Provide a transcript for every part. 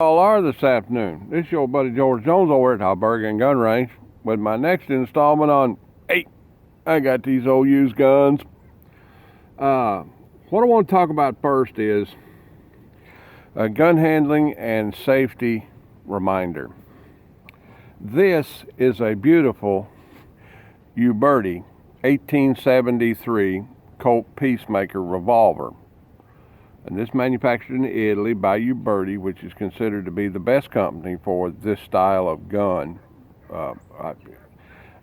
All are this afternoon. This is your buddy George Jones over at Alberga Gun Range with my next installment on I got these old used guns. What I want to talk about first is a gun handling and safety reminder. This is a beautiful Uberti 1873 Colt Peacemaker revolver. And this manufactured in Italy by Uberti, which is considered to be the best company for this style of gun.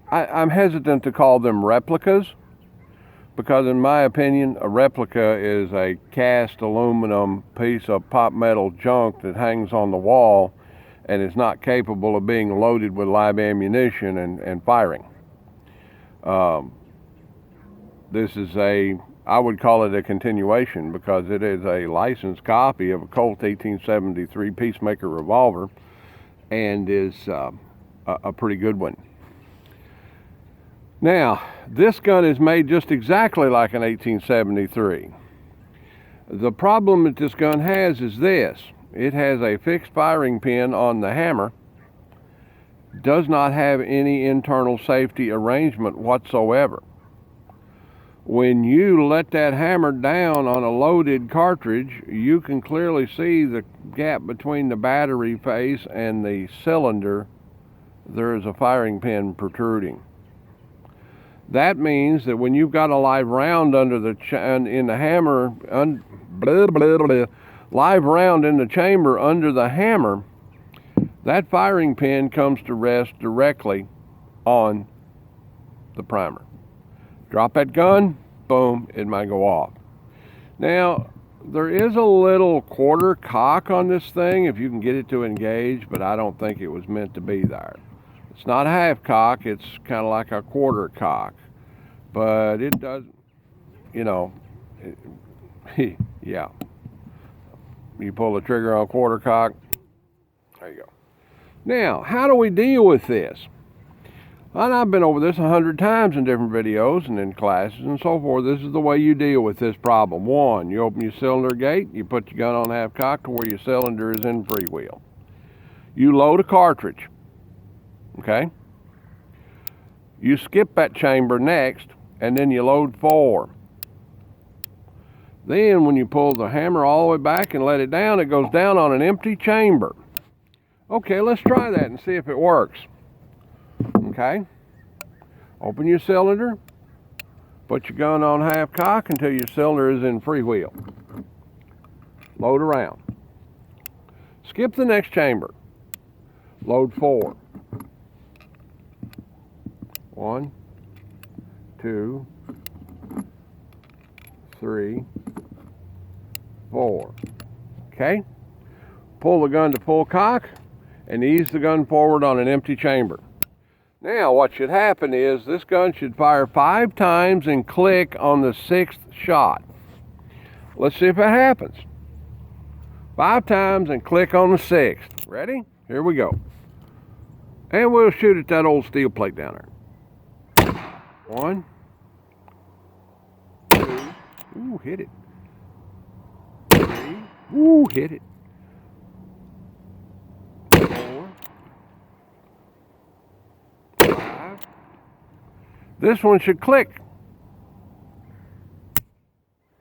I'm hesitant to call them replicas because, in my opinion, a replica is a cast aluminum piece of pot metal junk that hangs on the wall and is not capable of being loaded with live ammunition and firing. This is I would call it a continuation because it is a licensed copy of a Colt 1873 Peacemaker revolver and is a pretty good one. Now, this gun is made just exactly like an 1873. The problem that this gun has is this. It has a fixed firing pin on the hammer, does not have any internal safety arrangement whatsoever. When you let that hammer down on a loaded cartridge, you can clearly see the gap between the battery face and the cylinder. There is a firing pin protruding. That means that when you've got a live round under the in the hammer, live round in the chamber under the hammer, that firing pin comes to rest directly on the primer. Drop that gun, boom, it might go off. Now, there is a little quarter cock on this thing if you can get it to engage, but I don't think it was meant to be there. It's not a half cock, it's kind of like a quarter cock. But it does, yeah. You pull the trigger on quarter cock, there you go. Now, how do we deal with this? And I've been over this 100 times in different videos and in classes and so forth. This is the way you deal with this problem. One, you open your cylinder gate, you put your gun on half cock to where your cylinder is in freewheel. You load a cartridge, okay? You skip that chamber next, and then you load 4. Then when you pull the hammer all the way back and let it down, it goes down on an empty chamber. Okay, let's try that and see if it works. Okay, open your cylinder, put your gun on half cock until your cylinder is in freewheel. Load around. Skip the next chamber. Load 4. 1, 2, 3, 4. Okay, pull the gun to full cock and ease the gun forward on an empty chamber. Now, what should happen is this gun should fire 5 times and click on the 6th shot. Let's see if that happens. 5 times and click on the 6th. Ready? Here we go. And we'll shoot at that old steel plate down there. 1, 2, ooh, hit it. 3, ooh, hit it. 4, 5. This one should click.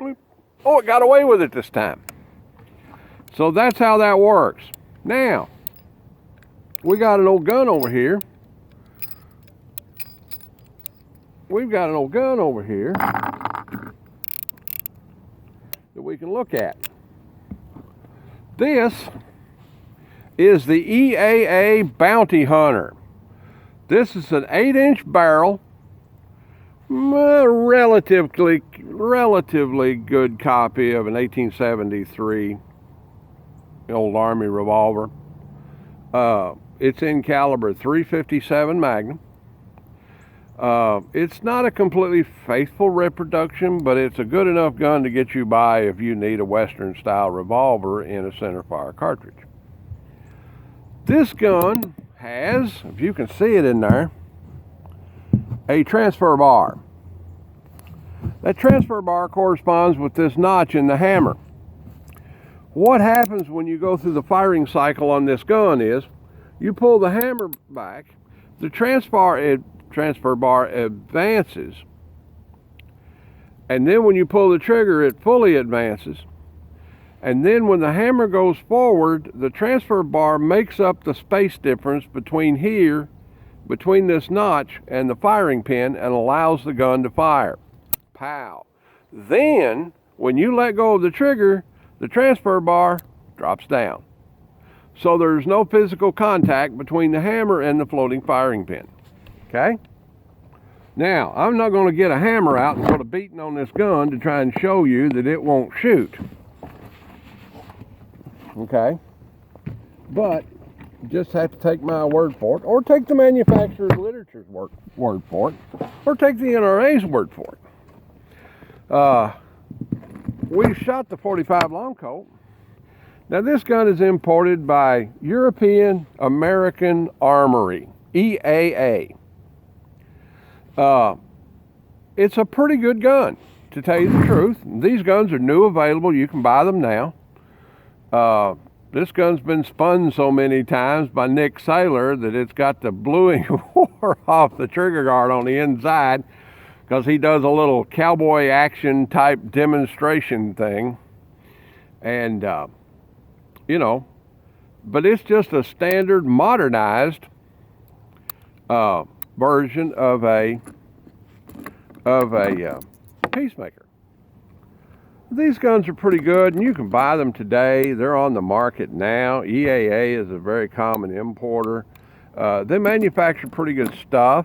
Bloop. Oh, it got away with it this time. So that's how that works. Now, we got an old gun over here. We've got an old gun over here that we can look at. This is the EAA Bounty Hunter. This is an 8-inch barrel, relatively good copy of an 1873 old Army revolver. It's in caliber .357 Magnum. It's not a completely faithful reproduction, but it's a good enough gun to get you by if you need a Western style revolver in a centerfire cartridge. This gun has, if you can see it in there, a transfer bar. That transfer bar corresponds with this notch in the hammer. What happens when you go through the firing cycle on this gun is you pull the hammer back, the transfer bar advances, and then when you pull the trigger it fully advances, and then when the hammer goes forward the transfer bar makes up the space difference between this notch and the firing pin and allows the gun to fire. Pow! Then when you let go of the trigger, the transfer bar drops down. So there's no physical contact between the hammer and the floating firing pin. Okay? Now, I'm not going to get a hammer out and put a beating on this gun to try and show you that it won't shoot. Okay? But you just have to take my word for it, or take the manufacturer's literature's word for it, or take the NRA's word for it. We've shot the .45 long Colt. Now this gun is imported by European American Armory, EAA. It's a pretty good gun, to tell you the truth. These guns are new available. You can buy them now. This gun's been spun so many times by Nick Saylor that it's got the bluing wore off the trigger guard on the inside, because he does a little cowboy action type demonstration thing. And, you know, but it's just a standard modernized version of a Peacemaker. These guns are pretty good, and you can buy them today. They're on the market now. EAA is a very common importer. They manufacture pretty good stuff.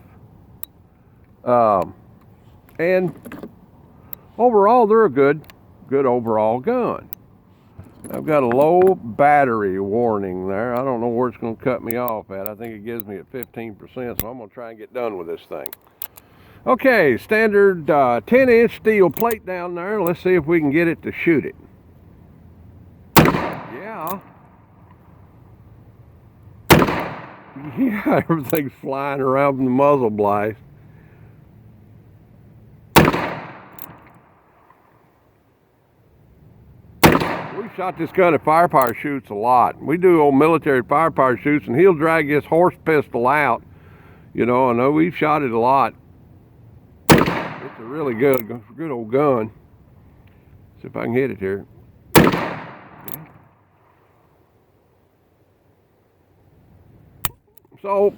And overall, they're a good overall gun. I've got a low battery warning there. I don't know where it's going to cut me off at. I think it gives me at 15%, so I'm going to try and get done with this thing. Okay, standard 10-inch steel plate down there. Let's see if we can get it to shoot it. Yeah. Yeah, everything's flying around from the muzzle blast. We shot this gun at firepower shoots a lot. We do old military firepower shoots, and he'll drag his horse pistol out. You know, I know we've shot it a lot. It's a really good old gun. See if I can hit it here. So,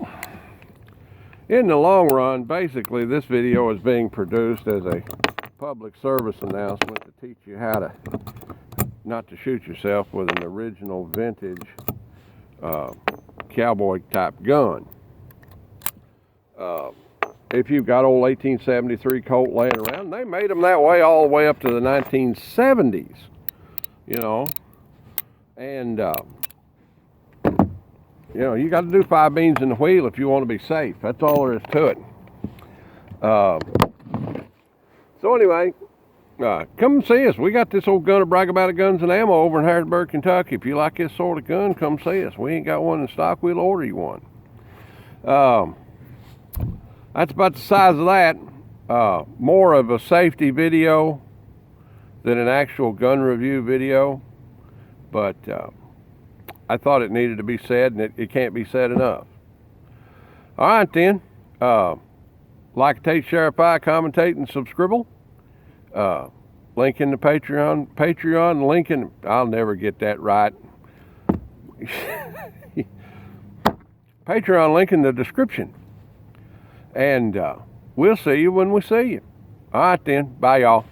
in the long run, basically this video is being produced as a public service announcement to teach you how to not to shoot yourself with an original vintage cowboy type gun. If you've got old 1873 Colt laying around, they made them that way all the way up to the 1970s, you know, and you know, you got to do 5 beans in the wheel if you want to be safe. That's all there is to it. So anyway, come and see us. We got this old Gun to Brag About It Guns and Ammo over in Harrisburg, Kentucky. If you like this sort of gun, come see us. We ain't got one in stock. We'll order you one. That's about the size of that. More of a safety video than an actual gun review video. But I thought it needed to be said, and it can't be said enough. All right, then. Like, take, share, commentate, and subscribe. Link in the Patreon, link in, I'll never get that right. Patreon link in the description. And we'll see you when we see you. All right, then. Bye, y'all.